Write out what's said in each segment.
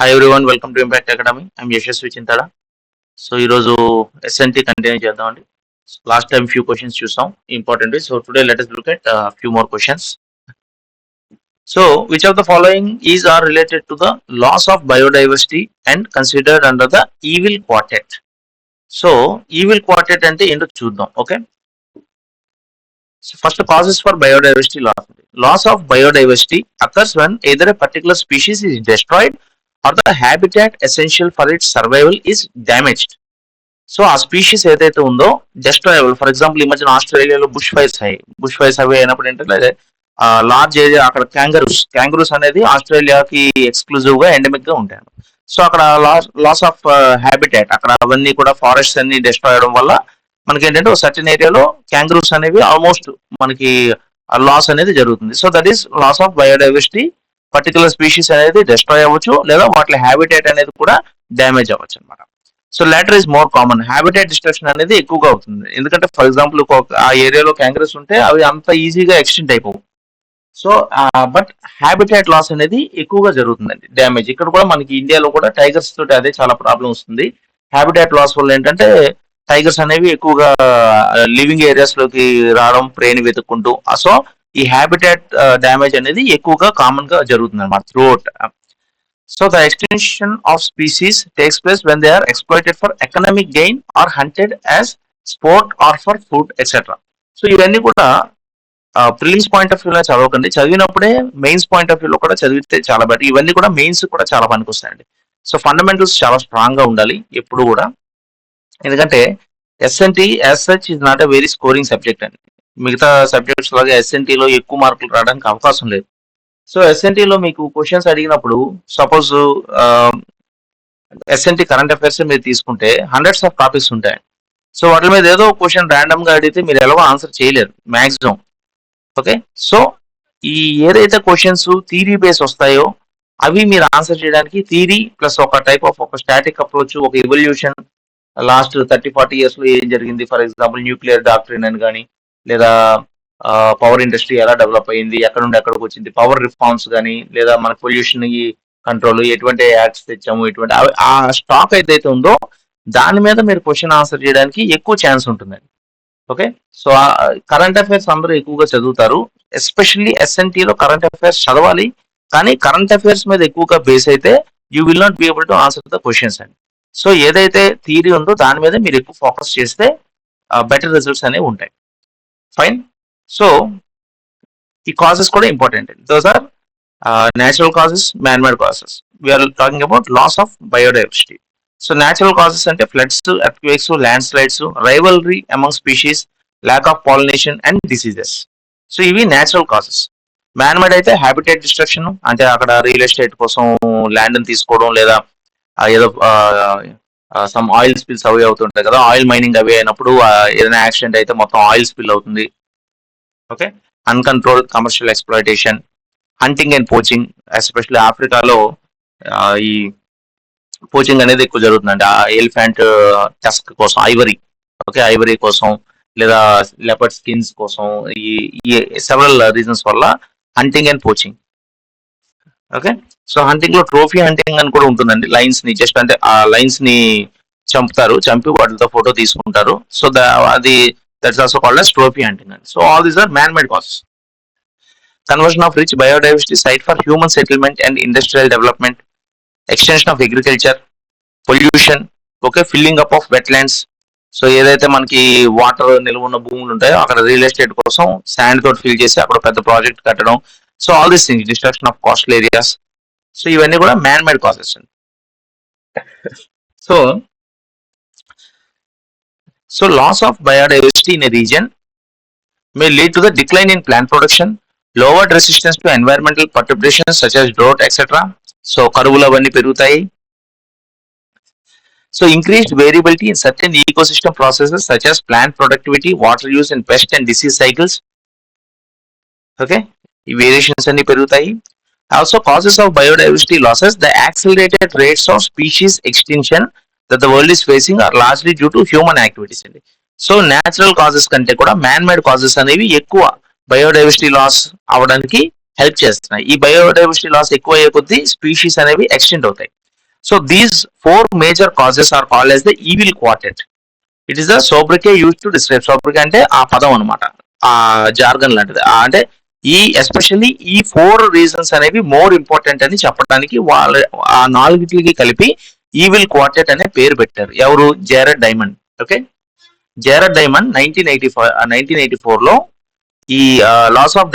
Hi everyone, welcome to impact academy. I'm Yashaswi Chintada. So ఈరోజు SNT continue చేద్దామండి. Last time few questions చూసాం important. So today let us look at few more questions. So which of the following is are related to the loss of biodiversity and considered under the evil quartet. So evil quartet అంటే ఏంటో చూద్దాం. Okay, so first causes for biodiversity loss. Loss of biodiversity occurs when either a particular species is destroyed or the habitat essential for its survival is damaged. So ఆ species ఏదైతే ఉందో డెస్ట్రాయబుల్. For example ఈ మధ్యన ఆస్ట్రేలియాలో bush fires అవి అయినప్పుడు ఏంటంటే large area అక్కడ క్యాంగరూస్ అనేది ఆస్ట్రేలియాకి ఎక్స్క్లూజివ్ గా ఎండమిక్ గా ఉంటాయి. సో అక్కడ లాస్ ఆఫ్ హ్యాబిటాట్, అక్కడ అవన్నీ కూడా ఫారెస్ట్ అన్ని డిస్ట్రాయ్ అవడం వల్ల మనకి ఏంటంటే ఒక సర్టన్ ఏరియాలో క్యాంగరూస్ అనేవి ఆల్మోస్ట్ మనకి లాస్ అనేది జరుగుతుంది. So that is loss of biodiversity. Particular species అనేది డిస్ట్రాయ్ అవ్వచ్చు, లేదా వాటి హ్యాబిటేట్ అనేది కూడా డ్యామేజ్ అవ్వచ్చు అనమాట. So latter is more common. Habitat destruction అనేది ఎక్కువగా అవుతుంది, ఎందుకంటే ఫర్ ఎగ్జాంపుల్ ఆ ఏరియాలో క్యాంగరస్ ఉంటే అవి అంత ఈజీగా ఎక్స్టెంట్ అయిపోవు. సో బట్ హ్యాబిటేట్ లాస్ అనేది ఎక్కువగా జరుగుతుందండి, డ్యామేజ్. ఇక్కడ కూడా మనకి ఇండియాలో కూడా టైగర్స్ తోటి అదే చాలా ప్రాబ్లం వస్తుంది. హ్యాబిటేట్ లాస్ వల్ల ఏంటంటే టైగర్స్ అనేవి ఎక్కువగా లివింగ్ ఏరియాస్ లోకి రావడం, ప్రేని వెతుక్కుంటూ. సో ఈ హ్యాబిటేట్ డ్యామేజ్ అనేది ఎక్కువగా కామన్ గా జరుగుతుంది అనమాట throughout. So the extinction of species takes place when they are exploited for economic gain or hunted as sport or for food etcetera. So ఇవన్నీ కూడా ప్రిలిమ్స్ పాయింట్ ఆఫ్ వ్యూలో చదవకండి, చదివినప్పుడే మెయిన్స్ పాయింట్ ఆఫ్ వ్యూలో కూడా చదివితే చాలా బెటర్. ఇవన్నీ కూడా మెయిన్స్ కూడా చాలా పనికొస్తాయండి. సో ఫండమెంటల్స్ చాలా స్ట్రాంగ్ గా ఉండాలి ఎప్పుడు కూడా, ఎందుకంటే SNT as such is not a very scoring subject అండి. మిగతా సబ్జెక్ట్స్ లాగా ఎస్ఎన్టీలో ఎక్కువ మార్కులు రావడానికి అవకాశం లేదు. సో ఎస్ఎన్టీలో మీకు క్వశ్చన్స్ అడిగినప్పుడు సపోజ్ ఎస్ఎన్టీ కరెంట్ అఫైర్స్ మీరు తీసుకుంటే హండ్రెడ్స్ ఆఫ్ టాపిక్స్ ఉంటాయి. సో వాటి మీద ఏదో క్వశ్చన్ ర్యాండమ్ గా అడిగితే మీరు ఎలాగో ఆన్సర్ చేయలేరు మ్యాక్సిమం. ఓకే, సో ఈ ఏదైతే క్వశ్చన్స్ థియరీ బేస్ వస్తాయో అవి మీరు ఆన్సర్ చేయడానికి థియరీ ప్లస్ ఒక టైప్ ఆఫ్ ఒక స్టాటిక్ అప్రోచ్, ఒక ఎవల్యూషన్, లాస్ట్ 30-40 years లో ఏం జరిగింది, ఫర్ ఎగ్జాంపుల్ న్యూక్లియర్ డాక్ట్రిన్ అని కానీ, లేదా పవర్ ఇండస్ట్రీ ఎలా డెవలప్ అయింది, ఎక్కడ నుండి ఎక్కడికి వచ్చింది, పవర్ రిఫార్మ్స్ కానీ, లేదా మన పొల్యూషన్ కంట్రోల్ ఎటువంటి యాక్ట్స్ తెచ్చాము, ఇటువంటి ఆ స్టాక్ ఏదైతే ఉందో దాని మీద మీరు క్వశ్చన్ ఆన్సర్ చేయడానికి ఎక్కువ ఛాన్స్ ఉంటుందండి. ఓకే, సో కరెంట్ అఫైర్స్ అందరూ ఎక్కువగా చదువుతారు, ఎస్పెషల్లీ ఎస్ఎన్టీలో కరెంట్ అఫైర్స్ చదవాలి. కానీ కరెంట్ అఫైర్స్ మీద ఎక్కువగా బేస్ అయితే you will not be able to answer the questions అండి. సో ఏదైతే థియరీ ఉందో దాని మీద మీరు ఎక్కువ ఫోకస్ చేస్తే బెటర్ రిజల్ట్స్ అనేవి ఉంటాయి. ఫైన్. సో ఈ కాజెస్ కూడా important. Those are natural causes, man made causes. We're talking about loss of biodiversity. So natural causes అంటే floods, earthquakes, landslides, rivalry among species, lack of pollination and diseases. So ఇవి natural causes. Man made అయితే habitat destruction, అంటే అక్కడ real estate కోసం land తీసుకోవడం, లేదా ఏదో some oil spills అవి అవుతుంటాయి కదా, ఆయిల్ మైనింగ్ అవి అయినప్పుడు ఏదైనా యాక్సిడెంట్ అయితే మొత్తం ఆయిల్ స్పిల్ అవుతుంది. Okay, uncontrolled commercial exploitation, hunting and poaching. Especially ఆఫ్రికాలో ఈ పోచింగ్ అనేది ఎక్కువ జరుగుతుందండి. ఆ ఎలిఫెంట్ టస్క్ కోసం, ఐవరీ కోసం, లేదా లెపర్డ్ స్కిన్స్ కోసం, ఈ సెవరల్ రీజన్స్ వల్ల hunting and poaching. Okay, so hunting లో ట్రోఫీ హంటింగ్ అని కూడా ఉంటుందండి. లైన్స్ ని జస్ట్ అంటే ఆ లైన్స్ ని చంపి వాటితో ఫోటో తీసుకుంటారు. సో అది that's also called as trophy hunting అండి. So all these are man made causes. Conversion of rich biodiversity site for human settlement and industrial development, extension of agriculture, pollution, okay, filling up of wetlands. So ఏదైతే మనకి water నిల్వ ఉన్న భూములు ఉంటాయో అక్కడ real estate కోసం sand తోటి fill చేసి అక్కడ పెద్ద ప్రాజెక్ట్ కట్టడం. So all these things, destruction of coastal areas. So ఇవన్నీ కూడా మ్యాన్ మేడ్ కాజెస్ అండి. So loss of biodiversity in a region may lead to the decline in plant production, lowered resistance to environmental perturbations such as drought, etc. So కరువులు అవన్నీ పెరుగుతాయి. So increased variability in certain ecosystem processes such as plant productivity, water use and pest and disease cycles. Okay, ఈ variations అన్ని పెరుగుతాయి. Also causes of biodiversity losses, the accelerated rates of species extinction that the world is facing are largely due to human activities అండి. So natural causes కంటే కూడా man made causes అనేవి ఎక్కువ biodiversity loss అవడానికి help చేస్తున్నాయి. ఈ biodiversity loss ఎక్కువ అయ్యే కొద్దీ స్పీషీస్ అనేవి ఎక్స్టెండ్ అవుతాయి. So these four major causes are called as the evil quartet. It is the sobriquet use to describe. Sobriquet అంటే ఆ పదం అనమాట, ఆ జార్గన్ లాంటిది. అంటే ఈ ఎస్పెషల్లీ ఈ 4 రీజన్స్ అనేవి మోర్ ఇంపార్టెంట్ అని చెప్పడానికి వాళ్ళ ఆ నాలుగిటికి కలిపి ఈవిల్ క్వార్టెట్ అనే పేరు పెట్టారు. ఎవరు? జేరడ్ డైమండ్. ఓకే, జేరడ్ డైమండ్ 1984లో ఈ లాస్ ఆఫ్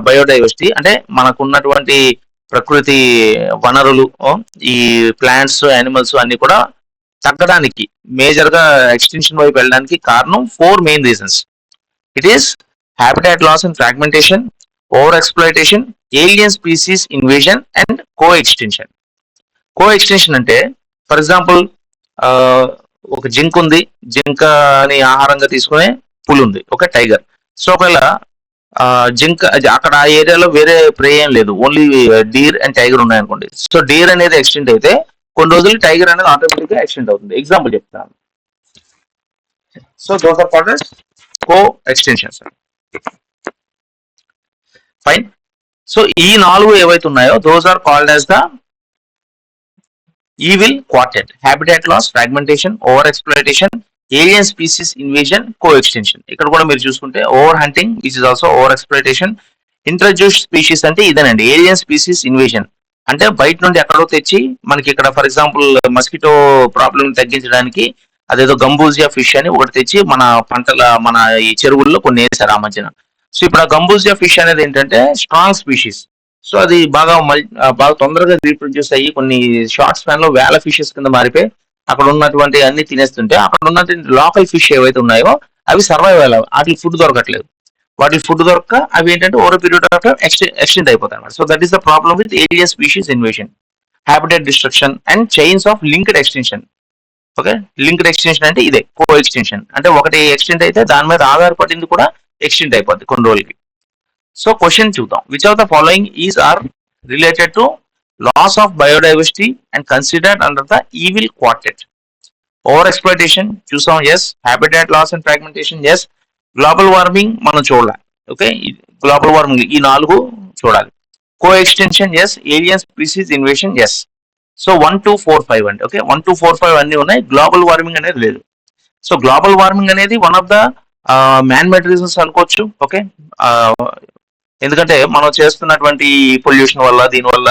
బయోడైవర్సిటీ అంటే మనకున్నటువంటి ప్రకృతి వనరులు, ఈ ప్లాంట్స్, యానిమల్స్ అన్ని కూడా తగ్గడానికి, మేజర్ గా ఎక్స్టెన్షన్ వైపు వెళ్ళడానికి కారణం 4 main reasons. It is habitat loss and fragmentation, over exploitation, alien species invasion and co extinction. Co extinction అంటే ఫర్ ఎగ్జాంపుల్ ఒక జింక్ ఉంది, జింక అని ఆహారంగా తీసుకునే పులి ఉంది, ఒక టైగర్. సో ఒకవేళ జింక్ అక్కడ ఆ ఏరియాలో వేరే ప్రే ఏం లేదు, ఓన్లీ డీర్ అండ్ టైగర్ ఉన్నాయనుకోండి. సో డీర్ అనేది ఎక్స్టెంట్ అయితే కొన్ని రోజులు టైగర్ అనేది ఆటోమేటిక్ గా ఎక్స్టెంట్ అవుతుంది. ఎగ్జాంపుల్ చెప్తాను. So those are called as co extinctions. Fine. So ఈ 4 ఏవైతే ఉన్నాయో those are called as the evil quartet: habitat loss, fragmentation, over exploitation, alien species invasion, co extinction. ఇక్కడ కూడా మీరు చూసుకుంటే over hunting which is also over exploitation. Introduced species అంటే ఇదేనండి, alien species invasion అంటే బయట నుండి ఎక్కడో తెచ్చి మనకి ఇక్కడ ఫర్ ఎగ్జాంపుల్ మస్కిటో ప్రాబ్లం తగ్గించడానికి అదేదో గంబూజియా ఫిష్ అని ఒకటి తెచ్చి మన పంటల, మన ఈ చెరువుల్లో కొన్ని వేసారు ఆ మధ్యన. సో ఇప్పుడు ఆ గంబూజియా ఫిష్ అనేది ఏంటంటే స్ట్రాంగ్ స్పీషీస్. సో అది బాగా బాగా తొందరగా రీప్రొడ్యూస్ అయ్యి కొన్ని షార్ట్ స్పాన్ లో వేల ఫిషెస్ కింద మారిపోయి అక్కడ ఉన్నటువంటి అన్ని తినేస్తుంటే అక్కడ ఉన్నటువంటి లోకల్ ఫిష్ ఏవైతే ఉన్నాయో అవి సర్వైవ్ అవ్వాలి, వాటికి ఫుడ్ దొరకట్లేదు. వాటికి ఫుడ్ దొరక్క అవి ఏంటంటే over period of time extend అయిపోతాయి అన్నమాట. So that is the problem with alien species invasion, habitat destruction and chains of linked extension. Okay, linked extension అంటే ఇదే కో ఎక్స్టెన్షన్. అంటే ఒకటి ఎక్స్టెంట్ అయితే దాని మీద ఆధారపడింది కూడా ఎక్స్టెంట్ అయిపోద్ది కొన్ని రోజులకి. సో క్వశ్చన్ చూద్దాం. Which of the following is are related to loss of biodiversity and considered under the evil quartet? Over exploitation చూసాం, yes. Habitat loss and fragmentation, yes. Global warming మనం చూడాలి. ఓకే, గ్లోబల్ వార్మింగ్ ఈ 4 చూడాలి. Co extension, yes. Alien species invasion, yes. So 1, 2, 4, 5 అండి. Okay, 1, 2, 4, 5 అన్ని ఉన్నాయి, global warming అనేది లేదు. సో గ్లోబల్ వార్మింగ్ అనేది one of the man made reasons అనుకోవచ్చు. ఓకే, ఎందుకంటే మనం చేస్తున్నటువంటి పొల్యూషన్ వల్ల, దీనివల్ల,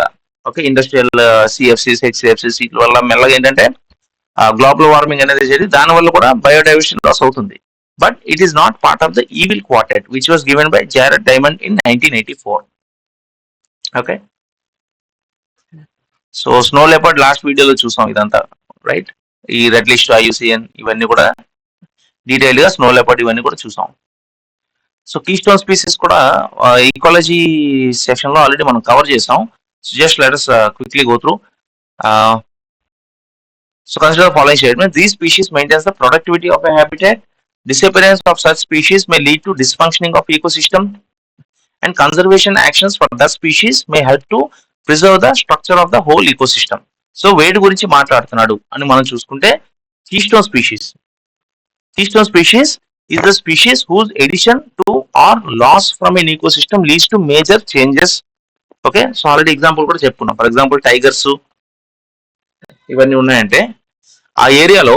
ఓకే, ఇండస్ట్రియల్ సిఎఫ్సిస్, హెచ్సిఎఫ్సిస్ వీటి వల్ల మెల్లగా ఏంటంటే గ్లోబల్ వార్మింగ్ అనేది చేసి దానివల్ల కూడా బయోడైవర్సిటీ లాస్ అవుతుంది. But it is not part of the evil quartet which was given by Jared diamond in 1984. Okay, so snow leopard last వీడియోలో చూసాం ఇదంతా, రైట్? ఈ రెడ్ లిస్ట్, ఐయుసిఎన్ ఇవన్నీ కూడా డీటెయిల్ గా స్నో లెపర్డ్ ఇవన్నీ కూడా చూసాం. సో కీ స్టోన్ స్పీసీస్ కూడా ఈకాలజీ సెక్షన్ లో ఆల్రెడీ మనం కవర్ చేసాం. So just let us quickly go through. So consider the following statement: these species maintains the productivity of a habitat. Disappearance of such species may lead to dysfunctioning of ecosystem, and conservation actions for that species may help to preserve the structure of the whole ecosystem. So వేటి గురించి మాట్లాడుతున్నాడు అని మనం చూసుకుంటే keystone species. Keystone species is the species whose addition to or loss from an ecosystem leads to major changes. Okay, so already example కూడా చెప్పుకున్నాం. For example tigers ఇవన్నీ ఉన్నాయంటే ఆ ఏరియాలో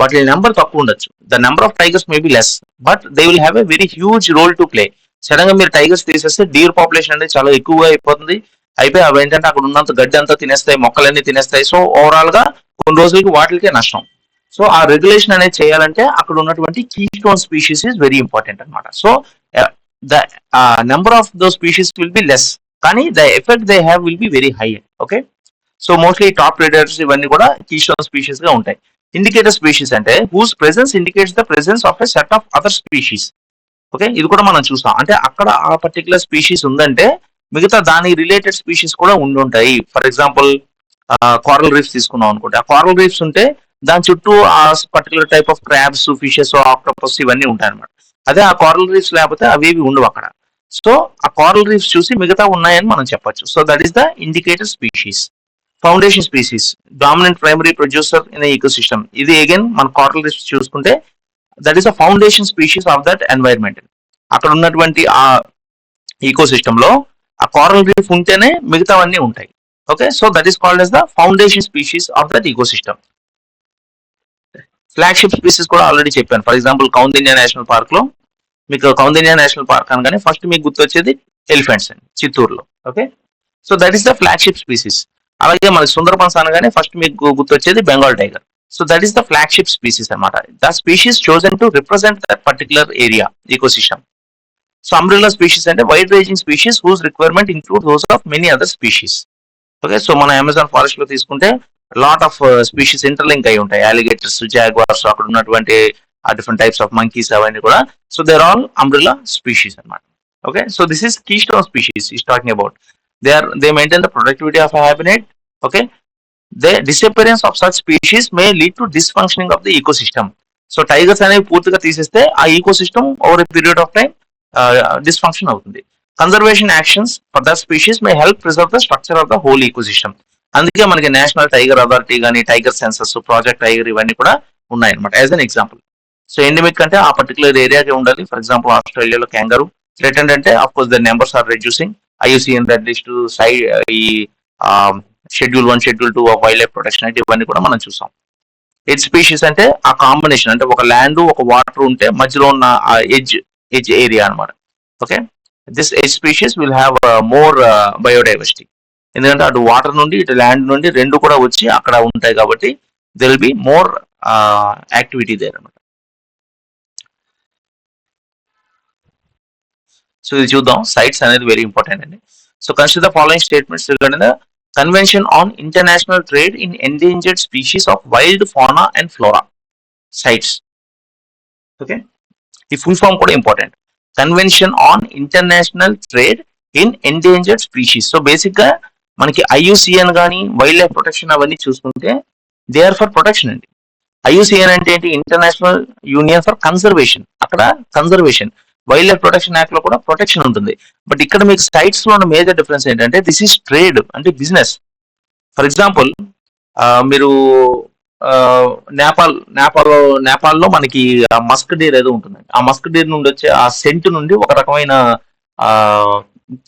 వాటి నెంబర్ తక్కువ ఉండొచ్చు. The number of tigers may be less, but they will have a very huge role to play. Sudden గా మీరు టైగర్స్ తీసేస్తే డీర్ పాపులేషన్ అనేది చాలా ఎక్కువగా అయిపోతుంది. అయిపోయి అవి ఏంటంటే అక్కడ ఉన్నంత గడ్డి అంతా తినేస్తాయి, మొక్కలన్నీ తినేస్తాయి. సో ఓవరాల్ గా కొన్ని రోజులకి వాటికే నష్టం. సో ఆ రెగ్యులేషన్ అనేది చేయాలంటే అక్కడ ఉన్నటువంటి keystone species is very important అనమాట. So the number of those species will be less, కానీ the effect they have will be very high. Okay, so mostly top predators ఇవన్నీ కూడా కీస్టోన్ స్పీషీస్ గా ఉంటాయి. ఇండికేటర్ స్పీషీస్ అంటే whose presence indicates the presence of a set of other species. Okay, ఇది కూడా మనం చూస్తాం. అంటే అక్కడ ఆ పర్టికులర్ స్పీషీస్ ఉందంటే మిగతా దాని రిలేటెడ్ స్పీషీస్ కూడా ఉండుంటాయి. ఫర్ ఎగ్జాంపుల్ కోరల్ రీఫ్స్ తీసుకున్నాం అనుకోండి. ఆ కోరల్ రీఫ్స్ ఉంటే దాని చుట్టూ ఆ particular type of crabs, fishes, octopus ఇవన్నీ ఉంటాయి అనమాట. అదే ఆ కోరల్ రీఫ్స్ లేకపోతే అవి ఉండవు అక్కడ. సో ఆ కోరల్ రీఫ్స్ చూసి మిగతా ఉన్నాయని మనం చెప్పొచ్చు. So that is the indicator species. Foundation species, dominant primary producer in ecosystem. ఇది అగైన్ మన కోరల్ రీఫ్స్ చూసుకుంటే that is a foundation species of that environment. అక్కడ ఉన్నటువంటి ఆ ఈకోసిస్టమ్ లో ఆ కోరల్ రీఫ్ ఉంటేనే మిగతావన్నీ ఉంటాయి. Okay, so that is called as the foundation species of that ecosystem. Flagship species కూడా ఆల్రెడీ చెప్పాను. For example Koundinya National Park లో మీకు కౌండిన్యా నేషనల్ పార్క్ అనగానే ఫస్ట్ మీకు గుర్తొచ్చేది ఎలిఫెంట్స్ అండి చిత్తూరులో. Okay, so that is the flagship species. అలాగే మనకి సుందరబన్స్ అనగానే ఫస్ట్ మీకు గుర్తొచ్చేది Bengal tiger. So that is the flagship species అనమాట. The species chosen to represent that particular area ecosystem. So umbrella species అంటే wide ranging species whose requirement include those of many other species. Okay, so మన Amazon forest లో తీసుకుంటే lot of species interlink అయి ఉంటాయి. Alligators, Jaguars, అక్కడ ఉన్నటువంటి different types of monkeys అవన్నీ కూడా. So there all umbrella species అనమాట. Okay, so this is keystone species is talking about. They maintain the productivity of a habitat. Okay, the disappearance of such species may lead to dysfunctioning of the ecosystem. So tigers అనేవి పూర్తిగా తీసేస్తే ఆ ecosystem over a period of time dysfunction అవుతుంది. Conservation actions for that species may help preserve the structure of the whole ecosystem. అందుకే మనకి National Tiger Authority కానీ, tiger census, Project Tiger ఇవన్నీ కూడా ఉన్నాయన్నమాట as an example. So endemic అంటే ఆ particular ఏరియాకే ఉండాలి. ఫర్ ఎగ్జాంపుల్ ఆస్ట్రేలియాలో క్యాంగరు. థ్రెటెండ్ అంటే of course the numbers are reducing. IUCN Red List side ఈ schedule 1, schedule 2 of wild life protection అంటే ఇవన్నీ కూడా మనం చూసాం. ఎడ్జ్ స్పీషీస్ అంటే ఆ కాంబినేషన్, అంటే ఒక ల్యాండ్ ఒక వాటర్ ఉంటే మధ్యలో ఉన్న ఆ ఎడ్జ్ ఏరియా అనమాట. Okay, this edge species will have more biodiversity. ఎందుకంటే అటు వాటర్ నుండి ఇటు ల్యాండ్ నుండి రెండు కూడా వచ్చి అక్కడ ఉంటాయి కాబట్టి there will be more activity there అనమాట. సో ఇది చూద్దాం, సైట్స్ అనేది వెరీ ఇంపార్టెంట్ అండి. So consider the following statements regarding the convention on international trade in endangered species of wild fauna and flora CITES. Okay, ఈ full form కూడా important. Convention on international trade in endangered species. So basic గా మనకి IUCN కానీ wild life protection అవన్నీ చూసుకుంటే they are for protection అండి. IUCN అంటే ఏంటి? International Union for Conservation. అక్కడ conservation, wild life protection Act లో కూడా ప్రొటెక్షన్ ఉంటుంది. బట్ ఇక్కడ మీకు సైట్స్ లో ఉన్న మేజర్ డిఫరెన్స్ ఏంటంటే దిస్ ఈస్ ట్రేడ్ అంటే బిజినెస్. ఫర్ ఎగ్జాంపుల్ మీరు నేపాల్లో మనకి మస్క్ డీర్ ఏదో ఉంటుందండి. ఆ మస్క్ డీర్ నుండి వచ్చే ఆ సెంట్ నుండి ఒక రకమైన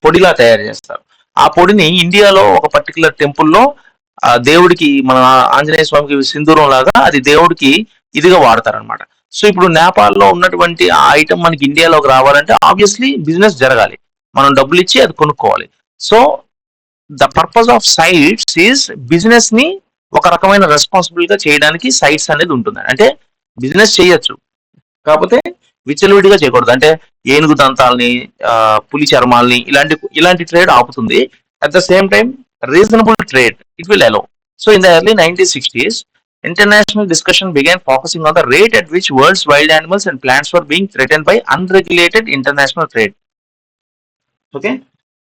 పొడిలా తయారు చేస్తారు. ఆ పొడిని ఇండియాలో ఒక పర్టికులర్ టెంపుల్లో దేవుడికి, మన ఆంజనేయ స్వామికి సింధూరం లాగా అది దేవుడికి ఇదిగా వాడతారనమాట. సో ఇప్పుడు నేపాల్లో ఉన్నటువంటి ఆ ఐటమ్ మనకి ఇండియాలోకి రావాలంటే ఆబ్వియస్లీ బిజినెస్ జరగాలి, మనం డబ్బులు ఇచ్చి అది కొనుక్కోవాలి. So the purpose of CITES is business ని ఒక రకమైన రెస్పాన్సిబుల్ గా చేయడానికి సైట్స్ అనేది ఉంటుంది. అంటే బిజినెస్ చేయొచ్చు, కాకపోతే విచ్చలవిడిగా చేయకూడదు. అంటే ఏనుగు దంతాలని, పులి చర్మాలని, ఇలాంటి ట్రేడ్ ఆపుతుంది. At the same time reasonable trade it will allow. So in the early 1960s international discussion began focusing on the rate at which world's wild animals and plants were being threatened by unregulated international trade. Okay,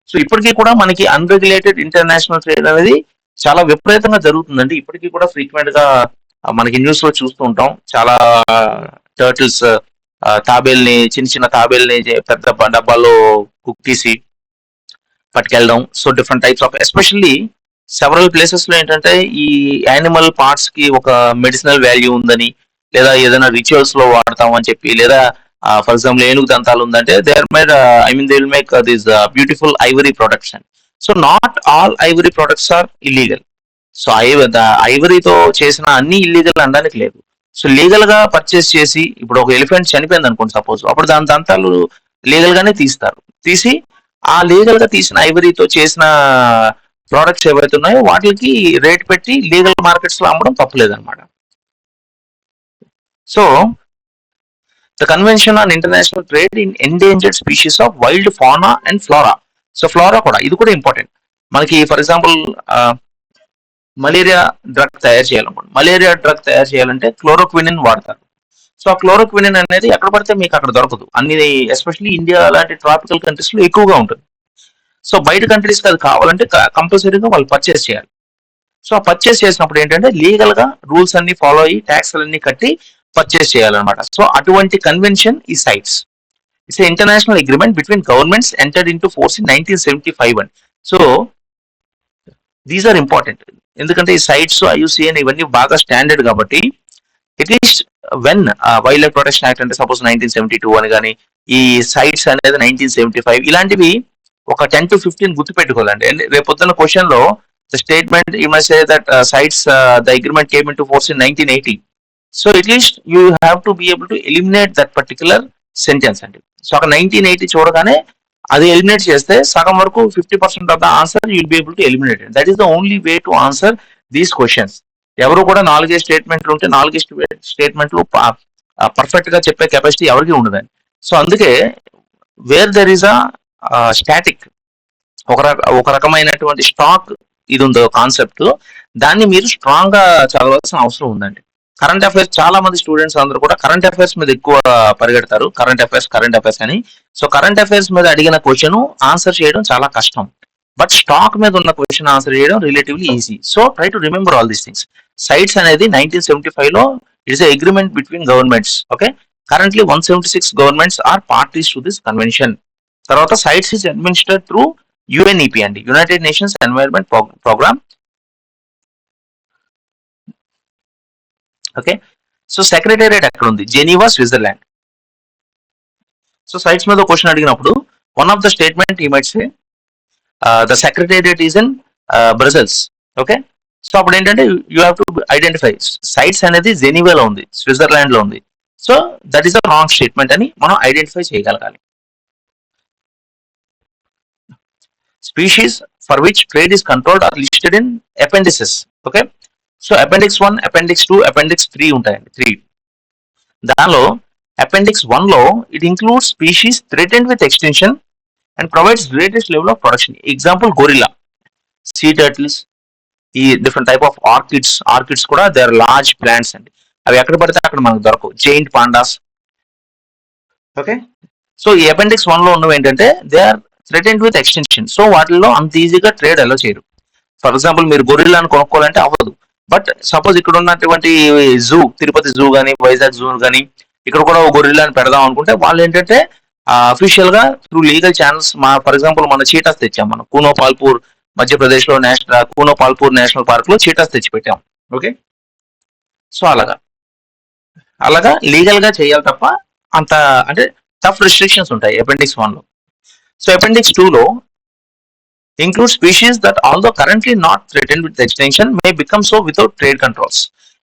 so ఇప్పటికీ కూడా మనకి unregulated international trade అనేది చాలా విపరీతంగా జరుగుతుందండి. ఇప్పటికీ కూడా frequent గా మనకి న్యూస్ లో చూస్తూ ఉంటాం. చాలా టర్టిల్స్ తాబేల్ని, చిన్న చిన్న తాబేల్ని పెద్ద డబ్బాలో కుక్ తీసి పట్టుకెళ్ళడం. So different types of, especially several places లో ఏంటంటే ఈ యానిమల్ పార్ట్స్ కి ఒక మెడిసినల్ వాల్యూ ఉందని, లేదా ఏదైనా రిచువల్స్ లో వాడతాం అని చెప్పి, లేదా ఫర్ ఎగ్జాంపుల్ ఏనుగు దంతాలు ఉందంటే they will make this beautiful ivory products. So not all ivory products are illegal. So ఐవరీతో చేసిన అన్ని ఇల్లీగల్ అనడానికి లేదు. సో లీగల్ గా పర్చేస్ చేసి, ఇప్పుడు ఒక ఎలిఫెంట్ చనిపోయింది అనుకోండి సపోజ్, అప్పుడు దాని దంతాలు లీగల్ గానే తీసి ఆ లీగల్ గా తీసిన ఐవరీతో చేసిన ప్రోడక్ట్స్ ఏవైతే ఉన్నాయో వాటికి రేట్ పెట్టి లీగల్ మార్కెట్స్ లో అమ్మడం తప్పులేదన్నమాట. So the convention on international trade in endangered species of wild fauna and flora. So flora కూడా, ఇది కూడా ఇంపార్టెంట్ మనకి. ఫర్ ఎగ్జాంపుల్ మలేరియా డ్రగ్ తయారు చేయాలనుకోండి, మలేరియా డ్రగ్ తయారు చేయాలంటే క్లోరోక్వినిన్ వాడతారు. సో ఆ క్లోరోక్వినిన్ అనేది ఎక్కడ పడితే మీకు అక్కడ దొరకదు. అన్ని ఎస్పెషల్లీ ఇండియా లాంటి ట్రాపికల్ కంట్రీస్ లో ఎక్కువగా ఉంటుంది. సో బయట కంట్రీస్కి అది కావాలంటే కంపల్సరీగా వాళ్ళు పర్చేస్ చేయాలి. సో ఆ పర్చేస్ చేసినప్పుడు ఏంటంటే లీగల్ గా రూల్స్ అన్ని ఫాలో అయ్యి ట్యాక్స్ అన్ని కట్టి పర్చేస్ చేయాలన్నమాట. సో అటువంటి కన్వెన్షన్ ఈ CITES. It's international agreement between governments entered into force in 1975 and. So these are important, ఎందుకంటే ఈ సైట్స్ IUCN ఇవన్నీ బాగా స్టాండర్డ్ కాబట్టి at least when wild life protection act అంటే సపోజ్ 1972 అని కానీ, ఈ సైట్స్ అనేది 1975, ఇలాంటివి ఒక 10 to 15 గుర్తుపెట్టుకోవాలండి. రేపు పొద్దున్న క్వశ్చన్ లో The statement, you must say that cites the agreement came into force in 1980. So at least you have to be able to eliminate that particular sentence అండి. సో అక్కడ 1980 చూడగానే అది ఎలిమినేట్ చేస్తే సగం వరకు 50% of the answer you will be able to eliminate. That is the only way to answer these questions. ఎవరు కూడా 4 స్టేట్మెంట్లు ఉంటే 4 స్టేట్మెంట్లు పర్ఫెక్ట్ గా చెప్పే కెపాసిటీ ఎవరికి ఉండదండి. సో అందుకే where there is a static, ఒక రకమైనటువంటి స్టాక్ ఇది ఉందో కాన్సెప్ట్, దాన్ని మీరు స్ట్రాంగ్ గా చదవాల్సిన అవసరం ఉందండి. కరెంట్ అఫైర్స్ చాలా మంది స్టూడెంట్స్ అందరూ కూడా కరెంట్ అఫైర్స్ మీద ఎక్కువ పరిగెడతారు, కరెంట్ అఫైర్స్ అని. సో కరెంట్ అఫైర్స్ మీద అడిగిన క్వశ్చన్ ఆన్సర్ చేయడం చాలా కష్టం, బట్ స్టాక్ మీద ఉన్న క్వశ్చన్ ఆన్సర్ చేయడం relatively easy. So try to remember all these things. CITES అనేది 1975 లో it's agreement between governments. Okay, currently 176 governments are parties to this convention. తర్వాత CITES is administered through UNEP అండి, United Nations Environment Programme. Okay, so secretariat ఎక్కడ ఉంది? Geneva, Switzerland. So CITES మీద question అడిగినప్పుడు one of the statement ఈ might say the secretariat is in Brussels. Okay, so అప్పుడు ఏంటంటే you have to identify CITES అనేది జెనీవాలో ఉంది, స్విట్జర్లాండ్ లో ఉంది. So that is a wrong statement అని మనం ఐడెంటిఫై చేయగలగాలి. Species for which trade is controlled or listed in appendices. Okay, so appendix 1, appendix 2, appendix 3 ఉంటాయండి. 3 దానిలో అపెండిక్స్ 1 లో it includes species threatened with extension and provides greatest level of production. Example gorilla, sea turtles, ఈ different type of orchids కూడా they are large plants అండి. అవి ఎక్కడ పడితే అక్కడ మనకు దొరకవు. Giant pandas. ఓకే, సో ఈ అపెండిక్స్ 1 లో ఉన్నవి ఏంటంటే they are threatened with extension. So వాటిల్లో అంత ఈజీగా ట్రేడ్ అలో చేయరు. ఫర్ ఎగ్జాంపుల్ మీరు గొరిల్లాను కొనుక్కోవాలంటే అవ్వదు. బట్ సపోజ్ ఇక్కడ ఉన్నటువంటి జూ, తిరుపతి జూ కానీ వైజాగ్ జూ కానీ ఇక్కడ కూడా ఒక గొరిల్లాని పెడదాం అనుకుంటే వాళ్ళు ఏంటంటే అఫీషియల్ గా through legal channels, for example మన చీటాస్ తెచ్చాం, మనం కూనోపాల్పూర్ మధ్యప్రదేశ్ లో కూనోపాల్పూర్ నేషనల్ పార్క్ లో చీటాస్ తెచ్చి పెట్టాం. ఓకే, సో అలాగా లీగల్ గా చేయాలి తప్ప అంత అంటే టఫ్ రిస్ట్రిక్షన్స్ ఉంటాయి అపెండిక్స్ 1 లో. సో అపెండిక్స్ 2 లో include species that although currently not threatened with extinction may become so without trade controls.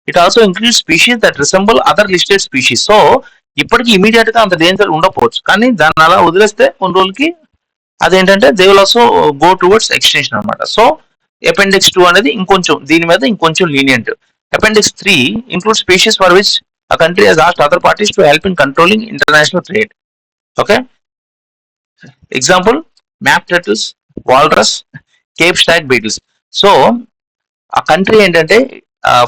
It also includes species that resemble other listed species. So ఇప్పటికి immediate గా అంత danger ఉండకపోవచ్చు, కానీ దాన్ని అలా వదిలేస్తే కొన్ని రోజులకి అదేంటంటే they will also go towards extension అనమాట. సో అపెండిక్స్ 2 అనేది ఇంకొంచెం దీని మీద ఇంకొంచెం lenient. Appendix 3 include species for which a country has asked other parties to help in controlling international trade. Okay, example map turtles, walrus, cape stag beetles. So ఆ country ఏంటంటే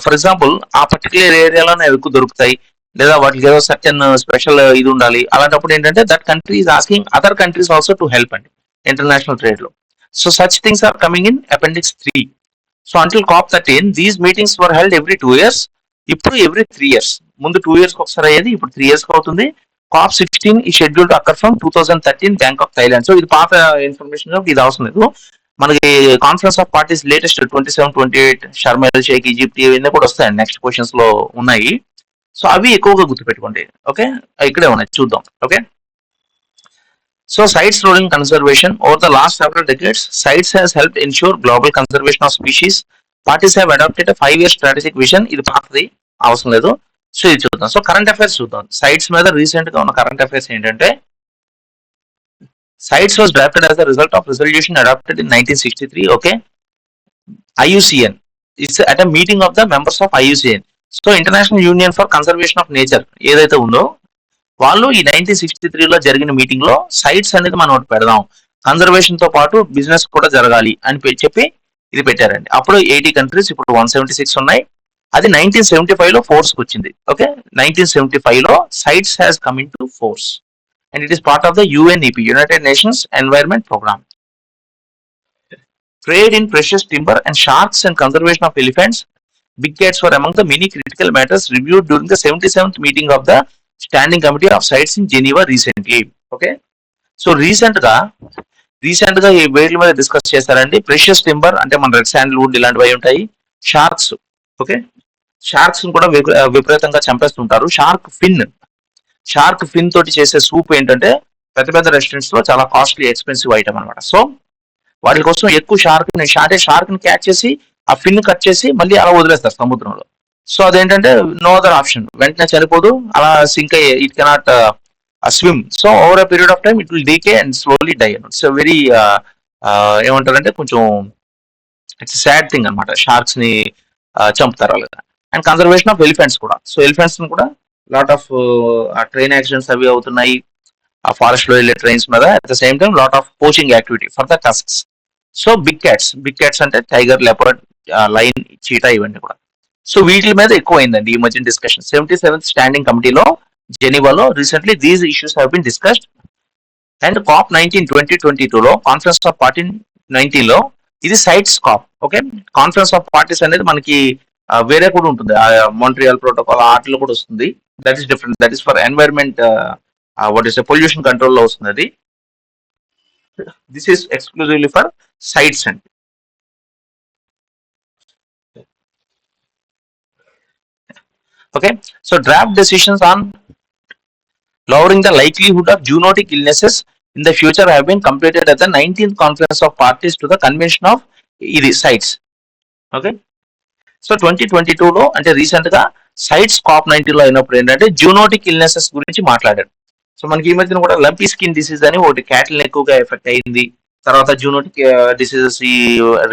for example ఆ particular ఏరియాలోనే ఎక్కువ దొరుకుతాయి, లేదా వాటికి ఏదో certain special ఇది ఉండాలి. అలాంటప్పుడు ఏంటంటే that country is asking other countries also to help అండి ఇంటర్నేషనల్ ట్రేడ్ లో. So such things are coming in appendix 3. So until COP13 these meetings were held every 2 years. ఇప్పుడు ఎవ్రీ 3 years. ముందు 2 years ఒకసారి అయ్యేది, ఇప్పుడు 3 years అవుతుంది. COP16 ఈ schedule to occur from 2013 Bangkok, Thailand. సో ఇది పాత ఇన్ఫర్మేషన్, ఇది అవసరం లేదు. మనకి conference of parties latest 27, 28 Sharm el Sheikh, Egypt, ఇవన్నీ కూడా వస్తాయండి నెక్స్ట్ క్వశ్చన్స్ లో ఉన్నాయి. సో అవి ఎక్కువగా గుర్తుపెట్టుకోండి. ఓకే, ఇక్కడే ఉన్నాయి చూద్దాం. Okay, so CITES role in conservation over the last several decades, CITES has helped ensure global conservation of species. Parties have adapted 5 year strategic vision. ఇది పాతది, అవసరం లేదు. సో ఇది చూద్దాం. సో కరెంట్ అఫైర్స్ చూద్దాం. సైట్స్ మీద రీసెంట్ గా ఉన్న కరెంట్ అఫైర్స్ ఏంటంటే CITES was drafted as the result of resolution adapted in 1963. Okay, IUCN it's at a meeting of the members of IUCN. So international Union for conservation of nature ఏదైతే ఉందో వాళ్ళు ఈ 1963 లో జరిగిన meeting లో sites అనేది మనం ఒకటి పెడదాం, కన్సర్వేషన్ తో పాటు బిజినెస్ కూడా జరగాలి అని చెప్పి ఇది పెట్టారండి. అప్పుడు 80 కంట్రీస్, ఇప్పుడు 176 ఉన్నాయి. అది 1975 లో ఫోర్స్ వచ్చింది. ఓకే, 1975 లో CITES has come into force and it is part of the UNEP, United Nations Environment Programme. Trade in precious timber and sharks and conservation of elephants, big cats were among the many critical matters reviewed during the 77th meeting of the standing committee of CITES in Geneva recently. Okay, so recent గా ఈ వేట్ల మీద discuss చేస్తారండి. Precious timber అంటే మన red sandalwood ఇలాంటివి ఉంటాయి. Sharks, okay, sharks కూడా విపరీతంగా చంపేస్తుంటారు. షార్క్ ఫిన్ తోటి చేసే సూప్ ఏంటంటే పెద్ద పెద్ద రెస్టారెంట్స్ లో చాలా కాస్ట్లీ ఎక్స్పెన్సివ్ ఐటమ్ అనమాట. సో వాటి కోసం ఎక్కువ షార్క్ ని క్యాచ్ చేసి ఆ ఫిన్ కట్ చేసి మళ్ళీ అలా వదిలేస్తారు సముద్రంలో. సో అదేంటంటే నో అదర్ ఆప్షన్, వెంటనే చనిపోదు, అలా సింక్ అయ్యే, it cannot swim. So over a period of time it will decay and slowly die. So very ఏమంటారంటే కొంచెం ఇట్స్ సాడ్ థింగ్ అనమాట, షార్క్స్ ని చంపుతారు అలాగా. అండ్ కన్జర్వేషన్ ఆఫ్ ఎలిఫెంట్స్ కూడా. సో ఎలిఫెంట్స్ కూడా లాట్ ఆఫ్ ట్రైన్ యాక్సిడెంట్స్ అవి అవుతున్నాయి ఆ ఫారెస్ట్ లో వెళ్ళే ట్రైన్స్ మీద. At the same time lot of poaching activity for the tusks. So big cats అంటే టైగర్, లెపర్డ్, లైన్, చీటా ఇవన్నీ కూడా. సో వీటి మీద ఎక్కువ అయిందండి ఈ మధ్య డిస్కషన్. 77th స్టాండింగ్ కమిటీలో జెనీవాలో recently these issues have been discussed. And COP 19 2022లో కాన్ఫరెన్స్ ఆఫ్ పార్టీ 19 లో ఇది CITES COP. Okay, conference of parties అనేది మనకి వేరే కూడా ఉంటుంది, మాంట్రియాల్ ప్రోటోకాల్ ఆటలో కూడా వస్తుంది. That is different, that is for environment, what is pollution control లో వస్తుంది అది. This is exclusively for CITES అండి. Okay, so draft decisions on lowering the likelihood of zoonotic illnesses in the future have been completed at the 19th conference of parties to the convention of ఇది sites. Okay, so 2022లో అంటే recent గా sites cap 19 లో అయినప్పుడు ఏంటంటే zoonotic illnesses గురించి మాట్లాడారు. So మనకి ఈ మధ్యన కూడా లంపీ స్కిన్ డిసీజ్ అని ఒకటి క్యాటిల్ ఎక్కువగా ఎఫెక్ట్ అయింది. తర్వాత జూనోటిక్ డిసీజెస్, ఈ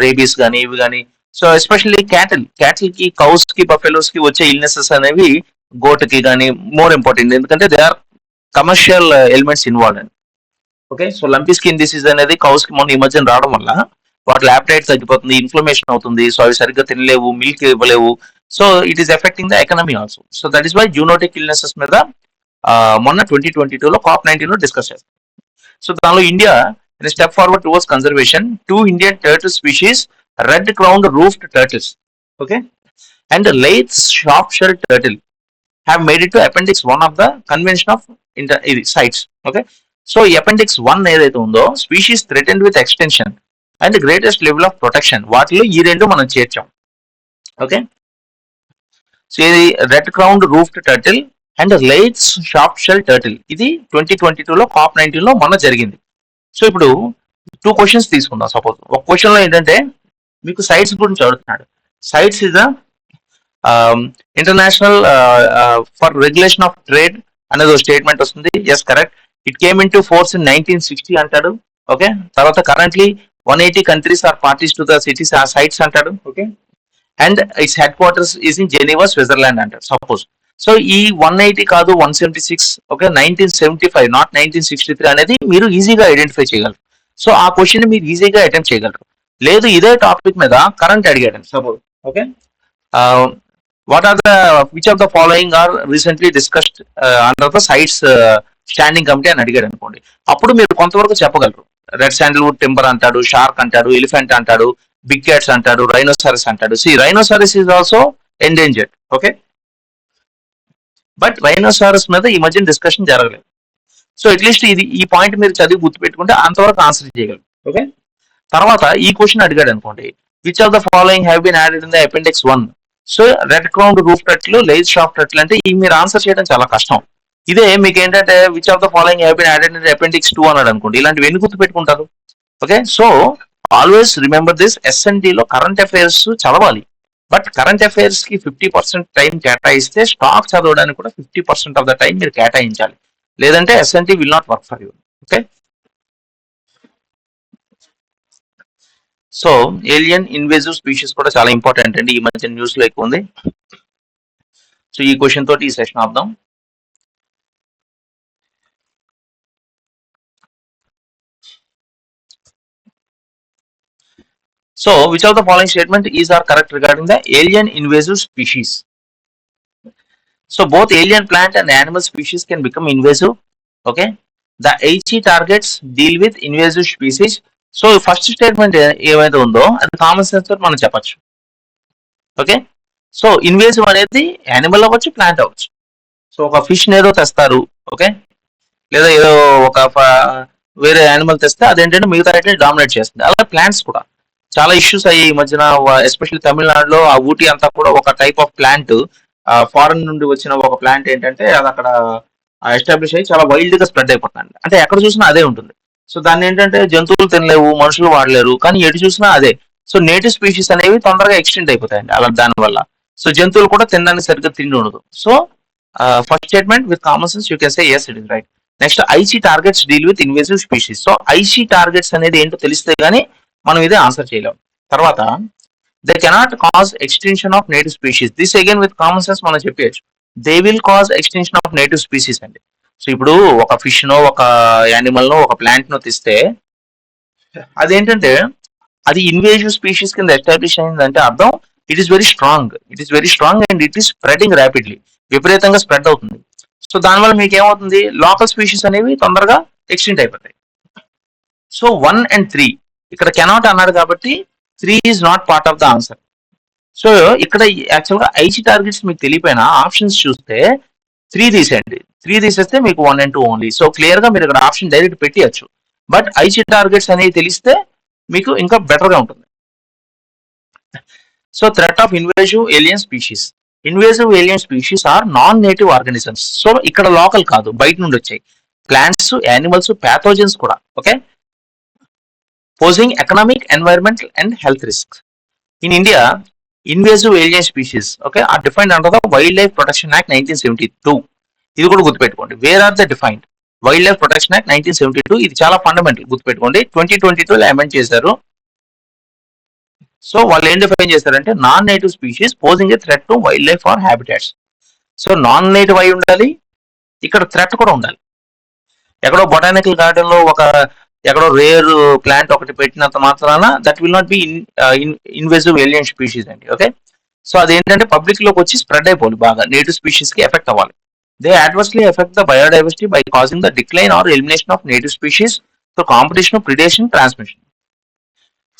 రేబీస్ కానీ ఇవి కానీ. సో ఎస్పెషల్లీ క్యాటిల్ కి, కౌస్ కి, బఫెలోస్ కి వచ్చే ఇల్నెసెస్ అనేవి గోట్ కి కానీ మోర్ ఇంపార్టెంట్, ఎందుకంటే they are commercial elements involve అండి. Okay, so lumpy skin disease అనేది కౌస్ కి మొన్న ఈ మధ్యన రావడం వల్ల వాటి ల్యాప్టైట్ తగ్గిపోతుంది, ఇన్ఫ్లమేషన్ అవుతుంది. సో అవి సరిగ్గా తినలేవు, మిల్క్ ఇవ్వలేవు. So it is affecting the economy also. So that is why zoonotic illnesses మీద మొన్న 2022లో కాప్ 19 లో డిస్కస్ చేస్తాం. సో దానిలో India step forward towards conservation 2 Indian turtle species, red crowned roofed turtles, okay, and Leith's sharp shell turtle have made it to appendix 1 of the convention of sites. Okay, so appendix 1 ఏదైతే ఉందో species threatened with extension and greatest level of protection, వాటిలో ఈ రెండు మనం చేర్చాం. Okay, so ఇది red crowned roofed turtle and Leith's sharp shell turtle, ఇది 2022లో కాప్ 19 లో మొన్న జరిగింది. సో ఇప్పుడు 2 క్వశ్చన్స్ తీసుకుందాం. సపోజ్ ఒక క్వశ్చన్ లో ఏంటంటే మీకు సైట్స్ గురించి అడుగుతున్నాడు. CITES is international for regulation of trade అనేది స్టేట్మెంట్ వస్తుంది. Yes, correct. It came into force in 1960 అంటాడు. ఓకే, తర్వాత currently 180 countries are parties to the CITES ఆ సైట్స్ అంటాడు. Okay, and its headquarters is in Geneva, Switzerland అంటాడు. Suppose so ఈ 180 కాదు 176, okay, 1975 not 1963 అనేది మీరు ఈజీగా ఐడెంటిఫై చేయగలరు. సో ఆ క్వశ్చన్ మీరు ఈజీగా అటెంప్ట్ చేయగలరు. లేదు ఇదే టాపిక్ మీద కరెంట్ అడిగాడు suppose. Okay, what are the which of the following are recently discussed under the sites standing committee అని అడిగాడు అనుకోండి, అప్పుడు మీరు కొంతవరకు చెప్పగలరు. రెడ్ శాండిల్వుడ్ టింబర్ అంటాడు, షార్క్ అంటాడు, ఎలిఫెంట్ అంటాడు, బిగ్ క్యాట్స్ అంటాడు, రైనోసారస్ అంటాడు. See rhinoceros is also endangered. Okay, but rhinoceros మీద ఈ మధ్య డిస్కషన్ జరగలేదు. సో అట్లీస్ట్ ఇది ఈ పాయింట్ మీరు చదివి గుర్తుపెట్టుకుంటే అంతవరకు ఆన్సర్ చేయగలరు. ఓకే, తర్వాత ఈ క్వశ్చన్ అడిగాడు అనుకోండి, which of the following have been added in the appendix 1. So red crowned roof turtle, Leith sharp turtle అంటే ఈ మీరు ఆన్సర్ చేయడం చాలా కష్టం. ఇదే మీకు ఏంటంటే which of the following have been added in appendix 2 అన్నాడు అనుకోండి, ఇలాంటివి ఎన్ని గుర్తు పెట్టుకుంటారు. Okay, so always remember this, SND లో కరెంట్ అఫైర్స్ చదవాలి, బట్ కరెంట్ అఫైర్స్ కి 50% టైం కేటాయిస్తే స్టాక్ చదవడానికి కూడా 50% ఆఫ్ ద టైం మీరు కేటాయించాలి, లేదంటే SND will not work for you. Okay, so alien invasive species కూడా చాలా ఇంపార్టెంట్ అండి, ఈ మధ్య న్యూస్ లో ఎక్కువ ఉంది. సో ఈ క్వశ్చన్ తోటి ఈ సెషన్ ఆపుదాం. So which of the following statement is are correct regarding the alien invasive species? So both alien plant and animal species can become invasive. Okay, the HE targets deal with invasive species. So first statement ఏమైతే ఉందో అది common sense తోటి మనం చెప్పచ్చు. Okay, so invasive అనేది animal అవ్వచ్చు, plant అవ్వచ్చు. So ఒక ఫిష్ ఏదో తెస్తారు, ఓకే, లేదా ఏదో ఒక వేరే యానిమల్ తెస్తే అదేంటంటే మిగతా డామినేట్ చేస్తుంది. అలాగే ప్లాంట్స్ కూడా చాలా ఇష్యూస్ అయ్యి ఈ మధ్యన, ఎస్పెషల్లీ తమిళనాడులో ఆ ఊటీ అంతా కూడా ఒక టైప్ ఆఫ్ ప్లాంట్, ఫారెన్ నుండి వచ్చిన ఒక ప్లాంట్ ఏంటంటే అది అక్కడ ఎస్టాబ్లిష్ అయ్యి చాలా వైల్డ్ గా స్ప్రెడ్ అయిపోతుంది. అంటే ఎక్కడ చూసినా అదే ఉంటుంది. సో దాన్ని ఏంటంటే జంతువులు తినలేవు, మనుషులు వాడలేరు, కానీ ఎటు చూసినా అదే. సో నేటివ్ స్పీషీస్ అనేవి తొందరగా ఎక్స్టెండ్ అయిపోతాయండి అలా దానివల్ల. సో జంతువులు కూడా తినడానికి సరిగ్గా తిండి ఉండదు. So first statement with common sense you can say yes it is right. Next Aichi targets deal with invasive species. So Aichi targets అనేది ఏంటో తెలిస్తే గానీ మనం ఇదే ఆన్సర్ చేయలేం. తర్వాత they cannot cause extension of native species. This again with common sense మనం చెప్పేయచ్చు. They will cause extension of native species అండి. సో ఇప్పుడు ఒక ఫిష్ నో, ఒక యానిమల్ నో, ఒక ప్లాంట్ నో తీస్తే అదేంటంటే అది ఇన్వేజివ్ స్పీషీస్ కింద ఎస్టాబ్లిష్ అయిందంటే అర్థం it is very strong. It is very strong and it is spreading rapidly. విపరీతంగా స్ప్రెడ్ అవుతుంది. సో దానివల్ల మీకు ఏమవుతుంది, లోకల్ స్పీషీస్ అనేవి తొందరగా ఎక్స్టెంట్ అయిపోతాయి. సో 1 and 3 ఇక్కడ కెనాట్ అన్నాడు కాబట్టి 3 is not part of the answer. So ఇక్కడ యాక్చువల్గా ఐసీ టార్గెట్స్ మీకు తెలియపోయినా ఆప్షన్స్ చూస్తే 3 తీసేయండి. 3 తీసేస్తే మీకు 1 and 2 ఓన్లీ. సో క్లియర్ గా మీరు ఇక్కడ ఆప్షన్ డైరెక్ట్ పెట్టియచ్చు. బట్ ఐసీ టార్గెట్స్ అనేవి తెలిస్తే మీకు ఇంకా బెటర్ గా ఉంటుంది. So threat of invasive alien species. Invasive alien species are non native organisms. So ఇక్కడ లోకల్ కాదు, బయట నుండి వచ్చాయి. ప్లాంట్స్, యానిమల్స్, ప్యాథోజన్స్ కూడా. Okay, posing economic, environmental, and health risks. In India, invasive alien species, okay, are defined under the Wildlife Protection Act 1972. ఇది కూడా గుర్తుపెట్టుకోండి. Where are the defined? Wild life protection Act 1972. ఇది చాలా fundamental, గుర్తుపెట్టుకోండి. 2022లో amend చేశారు. So వాళ్ళు ఏం define చేశారంటే non native species posing a threat to wildlife or habitats. So non native అయి ఉండాలి, ఇక్కడ థ్రెట్ కూడా ఉండాలి. ఎక్కడో బొటానికల్ గార్డెన్ లో ఒక ఎక్కడో రేర్ ప్లాంట్ ఒకటి పెట్టినంత మాత్రాన that will not be invasive alien species అండి. ఓకే, సో అదేంటంటే పబ్లిక్ లోకి వచ్చి స్ప్రెడ్ అయిపోవాలి, బాగా నేటివ్ స్పీషీస్ కి ఎఫెక్ట్ అవ్వాలి. They adversely effect the biodiversity by causing the decline or elimination of native species through competition, predation, transmission.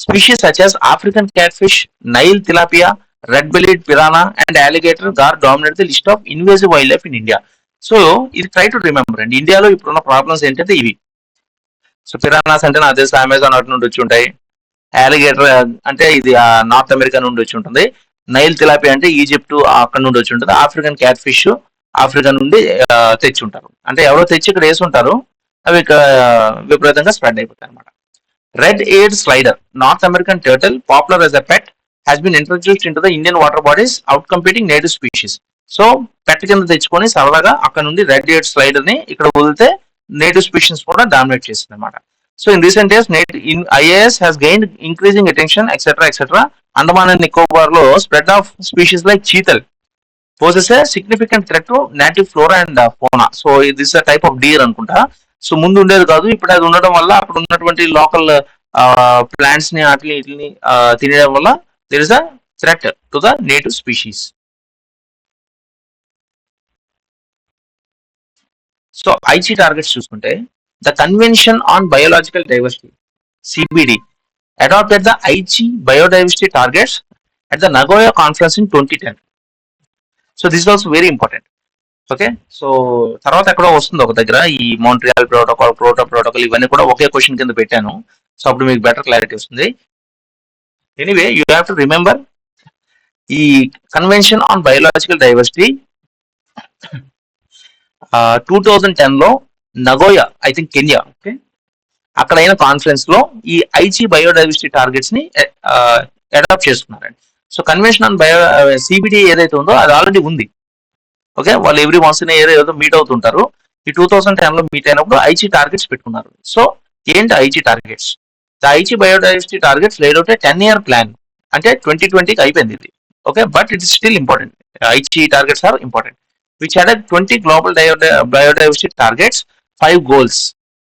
Species such as African catfish, Nile tilapia, red-bellied piranha, and alligator gar dominate the list of invasive wildlife in India. So, ఇది try to remember అండి. ఇండియాలో ఇప్పుడున్న problems ఏంటంటే ఇవి. So Piranhas అంటే నాకు తెలిసి Amazon అటు నుండి వచ్చి ఉంటాయి. అలిగేటర్ అంటే ఇది నార్త్ అమెరికా నుండి వచ్చి ఉంటుంది. నైల్ తిలాపియా అంటే ఈజిప్ట్ అక్కడ నుండి వచ్చి ఉంటుంది. ఆఫ్రికన్ క్యాట్ ఫిష్ ఆఫ్రికా నుండి తెచ్చి ఉంటారు. అంటే ఎవరో తెచ్చి ఇక్కడ వేసి ఉంటారు, అవి ఇక్కడ విపరీతంగా స్ప్రెడ్ అయిపోతాయి అనమాట. Red-eared slider, North American turtle, popular as a pet, has been introduced into the Indian water bodies, outcompeting native species. So pet కింద తెచ్చుకొని సరదాగా అక్కడ నుండి రెడ్ ఎయిడ్ స్లైడర్ ని ఇక్కడ వదిలితే నేటివ్ స్పీషీస్ కూడా డామినేట్ చేస్తుంది అనమాట. So in recent years IAS has gained increasing attention, etc. Andaman and Nicobar లో spread of species like chital poses a significant threat to native flora and fauna. So this a type of deer అనుకుంటా. So ముందు ఉండేది కాదు, ఇప్పుడు అది ఉండడం వల్ల అక్కడ ఉన్నటువంటి లోకల్ ప్లాంట్స్ ని వీటిని తినడం వల్ల there is a threat to the native species. So Aichi targets చూసుకుంటే the convention on biological diversity CBD adopted the Aichi biodiversity targets at the Nagoya conference in 2010. So this is also very important. Okay, so తర్వాత ఎక్కడో వస్తుంది ఒక దగ్గర ఈ Montreal protocol ఇవన్నీ కూడా ఒకే question కింద పెట్టాను. సో అప్పుడు మీకు బెటర్ క్లారిటీ వస్తుంది. Anyway you have to remember ఈ కన్వెన్షన్ ఆన్ బయోలాజికల్ డైవర్సిటీ 2010లో Nagoya, I think Kenya, okay, అక్కడ అయిన కాన్ఫరెన్స్ లో ఈ ఐచి బయోడైవర్సిటీ టార్గెట్స్ ని అడాప్ట్ చేసుకున్నారండి. సో కన్వెన్షన్ ఆన్ CBD ఏదైతే ఉందో అది ఆల్రెడీ ఉంది. ఓకే, వాళ్ళు ఎవ్రీ వన్స్ ఇన్ ఇయర్ ఏదో మీట్ అవుతుంటారు. ఈ 2010 లో మీట్ అయినప్పుడు ఐచి టార్గెట్స్ పెట్టుకున్నారు. సో ఏంటి Aichi targets? The Aichi biodiversity targets laid out 10-year plan. అంటే 2020కి అయిపోయింది ఇది. Okay, but it is still important. Aichi targets are important. Which had 20 global biodiversity targets, 5 goals.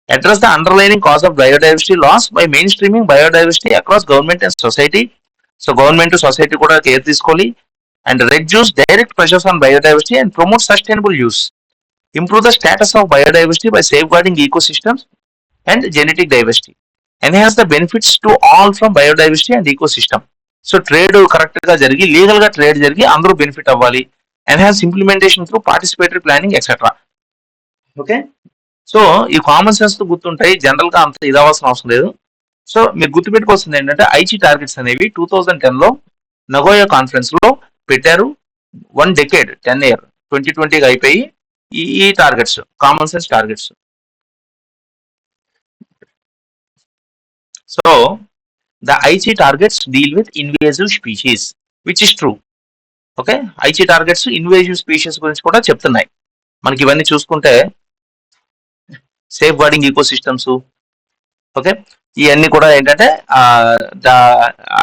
Address the underlying cause of biodiversity loss by mainstreaming biodiversity across government and society. So government to society కూడా care తీసుకోవాలి. And reduce direct pressures on biodiversity and promote sustainable use. Improve the status of biodiversity by safeguarding ecosystems and genetic diversity. Enhance the benefits to all from biodiversity and ecosystem. So trade correct గా జరిగి, legal గా trade జరిగి అందరూ benefit అవ్వాలి. Enhance implementation through participatory planning, etc. Okay, so ఈ common sense తో గుర్తుంటాయి, general గా అంత ఇది అవ్వాల్సిన అవసరం లేదు. సో మీరు గుర్తుపెట్టుకోవాల్సింది ఏంటంటే ఐచి టార్గెట్స్ అనేవి 2010లో నగోయా కాన్ఫరెన్స్ లో పెట్టారు. 1 decade 10-year 2020కి అయిపోయి ఈ targets common sense targets. So the Aichi targets deal with invasive species, which is true. Okay, Aichi targets invasive species గురించి కూడా చెప్తున్నాయి. మనకి ఇవన్నీ చూసుకుంటే safeguarding ecosystems, okay, ఇవన్నీ కూడా ఏంటంటే the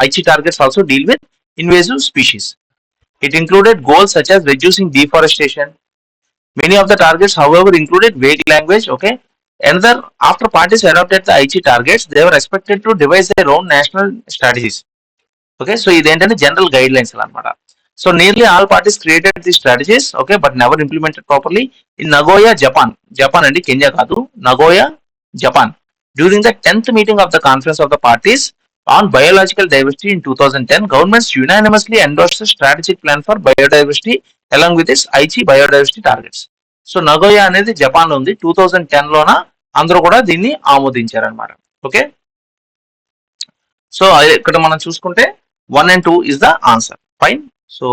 Aichi targets also deal with invasive species. It included goals such as reducing deforestation. Many of the targets, however, included vague language. Okay, another, after parties adopted the Aichi targets, they were expected to devise their own national strategies. Okay, so ఇదేంటంటే general guide lines అనమాట. So nearly all parties created the strategies, okay, but never implemented properly. In Nagoya, Japan, Japan అండి, Kenya కాదు, Nagoya, Japan, during the 10th meeting of the conference of the parties on biological diversity in 2010, governments unanimously endorsed a strategic plan for biodiversity along with its Aichi biodiversity targets. So Nagoya అనేది Japan లో ఉంది, 2010 లోన అందరూ కూడా దీన్ని ఆమోదించారనమాట. Okay, so ఇక్కడ మనం చూసుకుంటే 1 and 2 is the answer. Fine. So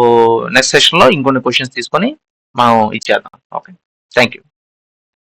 next session లో ఇంకొన్ని క్వశ్చన్స్ తీసుకొని మనం ఇచ్చేద్దాం. Okay, thank you.